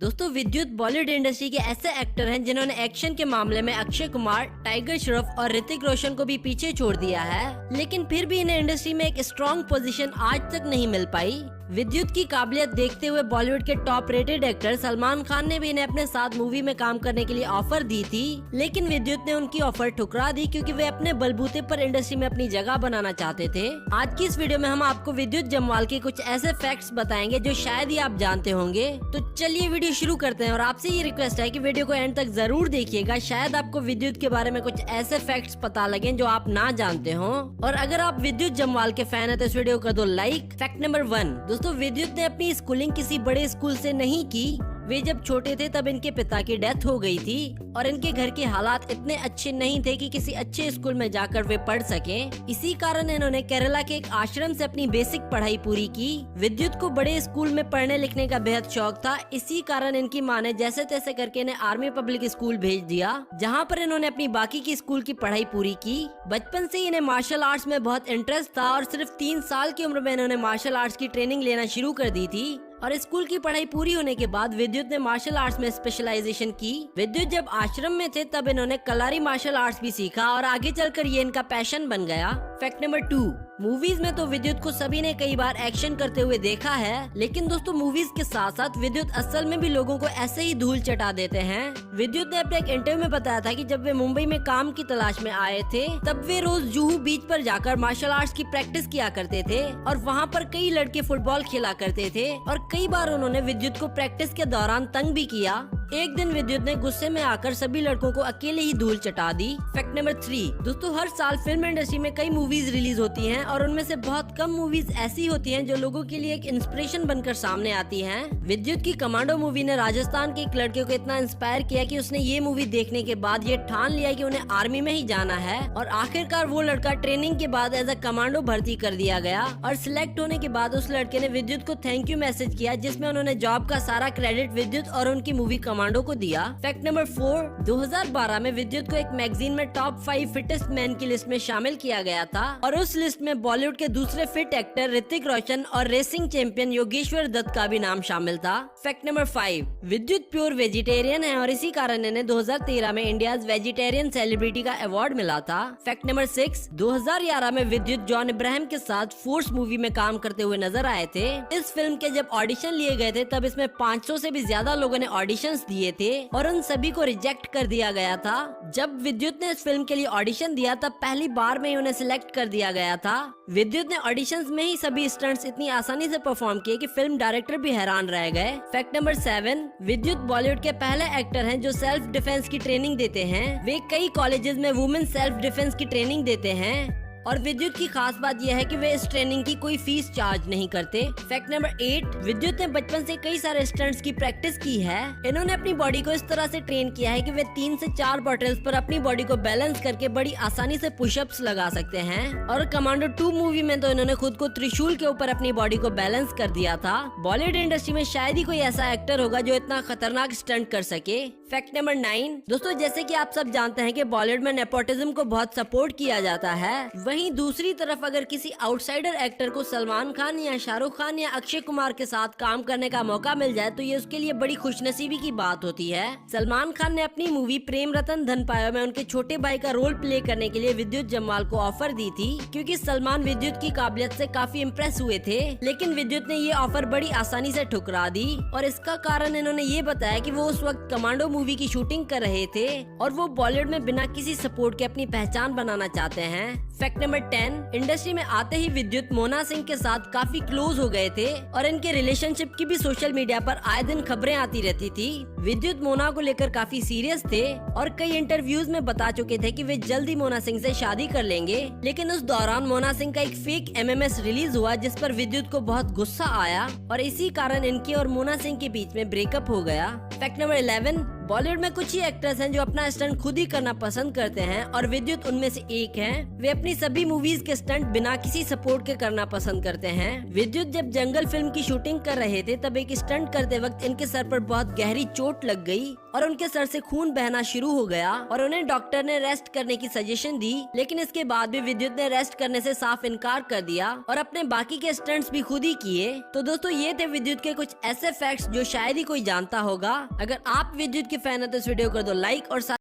दोस्तों विद्युत बॉलीवुड इंडस्ट्री के ऐसे एक्टर हैं जिन्होंने एक्शन के मामले में अक्षय कुमार, टाइगर श्रॉफ और ऋतिक रोशन को भी पीछे छोड़ दिया है, लेकिन फिर भी इन्हें इंडस्ट्री में एक स्ट्रॉन्ग पोजीशन आज तक नहीं मिल पाई। विद्युत की काबिलियत देखते हुए बॉलीवुड के top rated actor Salman Khan ने भी इन्हें अपने साथ मूवी में काम करने के लिए ऑफर दी थी, लेकिन विद्युत ने उनकी ऑफर ठुकरा दी क्योंकि वे अपने बलबूते पर इंडस्ट्री में अपनी जगह बनाना चाहते थे। आज की इस वीडियो में हम आपको विद्युत जम्वाल के कुछ ऐसे फैक्ट्स बताएंगे जो शायद ही आप जानते होंगे। तो चलिए वीडियो शुरू करते हैं और आपसे ये रिक्वेस्ट है कि वीडियो को एंड तक जरूर देखिएगा, शायद आपको विद्युत के बारे में कुछ ऐसे फैक्ट्स पता लगे जो आप ना जानते हो। और अगर आप विद्युत जम्वाल के फैन है तो इस वीडियो को कर दो लाइक। फैक्ट नंबर 1, दोस्तों विद्युत ने अपनी स्कूलिंग किसी बड़े स्कूल से नहीं की। वे जब छोटे थे तब इनके पिता की डेथ हो गई थी और इनके घर के हालात इतने अच्छे नहीं थे कि किसी अच्छे स्कूल में जाकर वे पढ़ सकें। इसी कारण इन्होंने केरला के एक आश्रम से अपनी बेसिक पढ़ाई पूरी की। विद्युत को बड़े स्कूल में पढ़ने लिखने का बेहद शौक था, इसी कारण इनकी माँ ने जैसे तैसे करके इन्हें आर्मी पब्लिक स्कूल भेज दिया, जहाँ पर इन्होंने अपनी बाकी की स्कूल की पढ़ाई पूरी की। बचपन से इन्हें मार्शल आर्ट्स में बहुत इंटरेस्ट था और सिर्फ 3 साल की उम्र में इन्होंने मार्शल आर्ट्स की ट्रेनिंग लेना शुरू कर दी थी। और स्कूल की पढ़ाई पूरी होने के बाद विद्युत ने मार्शल आर्ट्स में स्पेशलाइजेशन की। विद्युत जब आश्रम में थे तब इन्होंने कलारी मार्शल आर्ट्स भी सीखा और आगे चलकर ये इनका पैशन बन गया। फैक्ट नंबर 2, मूवीज में तो विद्युत को सभी ने कई बार एक्शन करते हुए देखा है, लेकिन दोस्तों मूवीज के साथ साथ विद्युत असल में भी लोगों को ऐसे ही धूल चटा देते हैं। विद्युत ने अपने एक इंटरव्यू में बताया था कि जब वे मुंबई में काम की तलाश में आए थे तब वे रोज जुहू बीच पर जाकर मार्शल आर्ट्स की प्रैक्टिस किया करते थे और वहाँ पर कई लड़के फुटबॉल खेला करते थे और कई बार उन्होंने विद्युत को प्रैक्टिस के दौरान तंग भी किया। एक दिन विद्युत ने गुस्से में आकर सभी लड़कों को अकेले ही धूल चटा दी। फैक्ट नंबर 3, दोस्तों हर साल फिल्म इंडस्ट्री में कई मूवीज रिलीज होती हैं और उनमें से बहुत कम मूवीज ऐसी होती हैं जो लोगों के लिए एक इंस्पिरेशन बनकर सामने आती हैं। विद्युत की कमांडो मूवी ने राजस्थान के एक लड़के को इतना इंस्पायर किया कि उसने ये मूवी देखने के बाद ये ठान लिया कि उन्हें आर्मी में ही जाना है और आखिरकार वो लड़का ट्रेनिंग के बाद एज अ कमांडो भर्ती कर दिया गया और सिलेक्ट होने के बाद उस लड़के ने विद्युत को थैंक यू मैसेज किया, जिसमें उन्होंने जॉब का सारा क्रेडिट विद्युत और उनकी मूवी कमांडो को दिया। फैक्ट नंबर 4, 2012 में विद्युत को एक मैगजीन में टॉप 5 फिटेस्ट मैन की लिस्ट में शामिल किया गया था और उस लिस्ट में बॉलीवुड के दूसरे फिट एक्टर ऋतिक रोशन और रेसिंग चैंपियन योगेश्वर दत्त का भी नाम शामिल था। फैक्ट नंबर 5, विद्युत प्योर वेजिटेरियन है और इसी कारण इन्हें 2013 में इंडिया वेजिटेरियन सेलिब्रिटी का अवार्ड मिला था। फैक्ट नंबर 6, 2011 में विद्युत जॉन इब्राहिम के साथ फोर्स मूवी में काम करते हुए नजर आए थे। इस फिल्म के जब ऑडिशन लिए गए थे तब इसमें 500 से भी ज्यादा लोगों ने ऑडिशंस दिए थे और उन सभी को रिजेक्ट कर दिया गया था। जब विद्युत ने इस फिल्म के लिए ऑडिशन दिया तब पहली बार में ही उन्हें सिलेक्ट कर दिया गया था। विद्युत ने ऑडिशंस में ही सभी स्टंट्स इतनी आसानी से परफॉर्म किए कि फिल्म डायरेक्टर भी हैरान रह गए। फैक्ट नंबर 7, विद्युत बॉलीवुड के पहले एक्टर हैं जो सेल्फ डिफेंस की ट्रेनिंग देते हैं। वे कई कॉलेजेस में वुमेन सेल्फ डिफेंस की ट्रेनिंग देते हैं और विद्युत की खास बात यह है कि वे इस ट्रेनिंग की कोई फीस चार्ज नहीं करते। फैक्ट नंबर 8, विद्युत ने बचपन से कई सारे स्टंट्स की प्रैक्टिस की है। इन्होंने अपनी बॉडी को इस तरह से ट्रेन किया है कि वे 3 से 4 बॉटल्स पर अपनी बॉडी को बैलेंस करके बड़ी आसानी से पुशअप्स लगा सकते हैं और कमांडो 2 मूवी में तो इन्होंने खुद को त्रिशूल के ऊपर अपनी बॉडी को बैलेंस कर दिया था। बॉलीवुड इंडस्ट्री में शायद ही कोई ऐसा एक्टर होगा जो इतना खतरनाक स्टंट कर सके। फैक्ट नंबर 9, दोस्तों जैसे कि आप सब जानते हैं कि बॉलीवुड में नेपोटिज्म को बहुत सपोर्ट किया जाता है, वहीं दूसरी तरफ अगर किसी आउटसाइडर एक्टर को सलमान खान या शाहरुख खान या अक्षय कुमार के साथ काम करने का मौका मिल जाए तो ये उसके लिए बड़ी खुशनसीबी की बात होती है। सलमान खान ने अपनी मूवी प्रेम रतन धन पायो में उनके छोटे भाई का रोल प्ले करने के लिए विद्युत जम्वाल को ऑफर दी थी क्योंकि सलमान विद्युत की काबिलियत से काफी इम्प्रेस हुए थे, लेकिन विद्युत ने ये ऑफर बड़ी आसानी से ठुकरा दी और इसका कारण इन्होंने ये बताया कि वो उस वक्त कमांडो मूवी की शूटिंग कर रहे थे और वो बॉलीवुड में बिना किसी सपोर्ट के अपनी पहचान बनाना चाहते हैं। फैक्ट नंबर 10, इंडस्ट्री में आते ही विद्युत मोना सिंह के साथ काफी क्लोज हो गए थे और इनके रिलेशनशिप की भी सोशल मीडिया पर आए दिन खबरें आती रहती थी। विद्युत मोना को लेकर काफी सीरियस थे और कई इंटरव्यूज में बता चुके थे कि वे जल्दी मोना सिंह से शादी कर लेंगे, लेकिन उस दौरान मोना सिंह का एक फेक MMS रिलीज हुआ जिस पर विद्युत को बहुत गुस्सा आया और इसी कारण इनके और मोना सिंह के बीच में ब्रेकअप हो गया। फैक्ट नंबर 11, बॉलीवुड में कुछ ही एक्टर्स हैं जो अपना स्टंट खुद ही करना पसंद करते हैं और विद्युत उनमें से एक हैं। वे अपनी सभी मूवीज के स्टंट बिना किसी सपोर्ट के करना पसंद करते हैं। विद्युत जब जंगल फिल्म की शूटिंग कर रहे थे तब एक स्टंट करते वक्त इनके सर पर बहुत गहरी चोट लग गई और उनके सर से खून बहना शुरू हो गया और उन्हें डॉक्टर ने रेस्ट करने की सजेशन दी, लेकिन इसके बाद भी विद्युत ने रेस्ट करने से साफ इनकार कर दिया और अपने बाकी के स्टंट्स भी खुद ही किए। तो दोस्तों ये थे विद्युत के कुछ ऐसे फैक्ट्स जो शायद ही कोई जानता होगा। अगर आप विद्युत के फैन है तो इस वीडियो को कर दो लाइक और